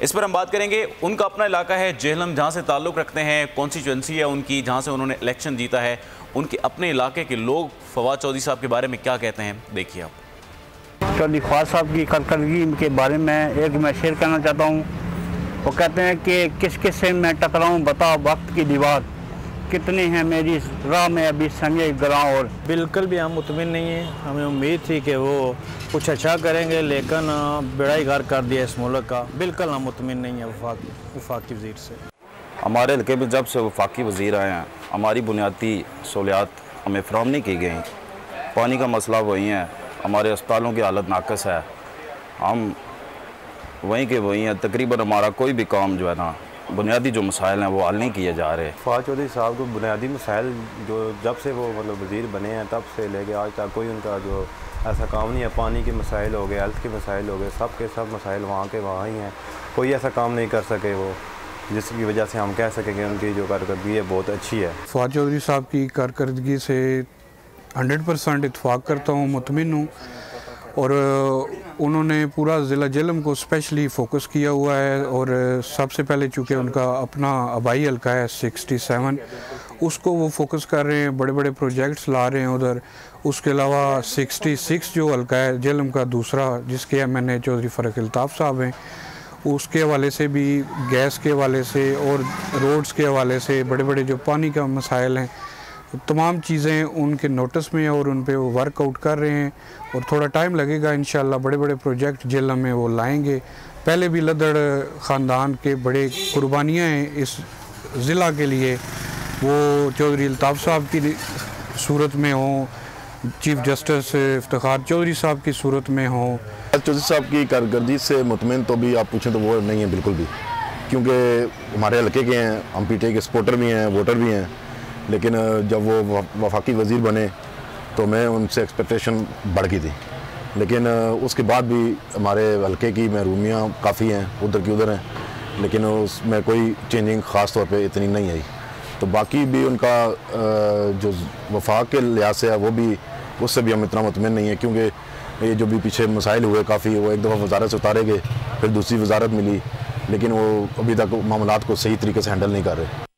इस पर हम बात करेंगे। उनका अपना इलाका है जेहलम, जहाँ से ताल्लुक़ रखते हैं, कॉन्स्टिट्यूंसी है उनकी, जहाँ से उन्होंने इलेक्शन जीता है। उनके अपने इलाके के लोग फवाद चौधरी साहब के बारे में क्या कहते हैं, देखिए आप। चौधरी फवाद साहब की कारकर्दगी के बारे में एक मैं शेयर करना चाहता हूँ। वो कहते हैं कि किस किस से मैं टकराऊँ, बताओ वक्त की दीवार, कितने हैं मेरी राह में अभी संगे ग्रां। और बिल्कुल भी हम मुतमिन नहीं हैं। हमें उम्मीद थी कि वो कुछ अच्छा करेंगे, लेकिन बेड़ा गर्क कर दिया इस मुल्क का। बिल्कुल हम मुतमिन नहीं है वफाकी वज़ीर से। हमारे हल्के में जब से वफाकी वज़ीर आए हैं, हमारी बुनियादी सहूलियात हमें फराहम नहीं की गई। पानी का मसला वही है, हमारे अस्पतालों की हालत नाकस है, हम वहीं के वहीं हैं। तकरीबन हमारा कोई भी काम जो है ना, बुनियादी जो मसाइल हैं वो हल नहीं किए जा रहे। फवाद चौधरी साहब को बुनियादी मसाइल जो जब से वो मतलब वज़ीर बने हैं तब से लेके आज तक कोई उनका जो ऐसा काम नहीं है। पानी के मसाइल हो गए, हेल्थ के मसाइल हो गए, सब के सब मसाइल वहाँ के वहाँ ही हैं। कोई ऐसा काम नहीं कर सके वो, जिसकी वजह से हम कह सकें कि उनकी जो कारकर्दगी है बहुत अच्छी है। फवाद चौधरी साहब की कारकर्दगी से 100% इत्फाक करता हूँ, मुतमिन हूँ। और उन्होंने पूरा ज़िला जेहलम को स्पेशली फ़ोकस किया हुआ है। और सबसे पहले चूँकि उनका अपना आबाई हल्का है 67, उसको वो फोकस कर रहे हैं, बड़े बड़े प्रोजेक्ट्स ला रहे हैं उधर। उसके अलावा 66 जो हल्का है जेहलम का दूसरा, जिसके MNA चौधरी फ़ारूक अल्ताफ़ साहब हैं, उसके हवाले से भी, गैस के हवाले से और रोड्स के हवाले से, बड़े बड़े जो पानी का मसाइल हैं, तमाम चीज़ें उनके नोटिस में और उन पे वो वर्कआउट कर रहे हैं। और थोड़ा टाइम लगेगा, इंशाल्लाह बड़े बड़े प्रोजेक्ट जेहलम में वो लाएंगे। पहले भी लदड़ ख़ानदान के बड़े कुर्बानियाँ हैं इस ज़िला के लिए, वो चौधरी अल्ताफ़ साहब की सूरत में हों, चीफ जस्टिस इफ्तिखार चौधरी साहब की सूरत में हों। चौधरी साहब की कारकर्दगी से मुतमिन तो भी आप पूछें तो वो नहीं है बिल्कुल भी, क्योंकि हमारे हल्के के हैं, हम PTI के सपोर्टर भी हैं, वोटर भी हैं। लेकिन जब वो वफाकी वज़ीर बने तो मैं उनसे एक्सपेक्टेशन बढ़ गई थी। लेकिन उसके बाद भी हमारे हल्के की महरूमियाँ काफ़ी हैं, उधर की उधर हैं, लेकिन उसमें कोई चेंजिंग ख़ास तौर पे इतनी नहीं आई। तो बाकी भी उनका जो वफाक के लिहाज से है वो भी, उससे भी हम इतना मुतमिन नहीं है, क्योंकि ये जो भी पीछे मसाइल हुए काफ़ी, वो एक दफ़ा वजारत से उतारे गए, फिर दूसरी वजारत मिली, लेकिन वो अभी तक मामलात को सही तरीके से हैंडल नहीं कर रहे।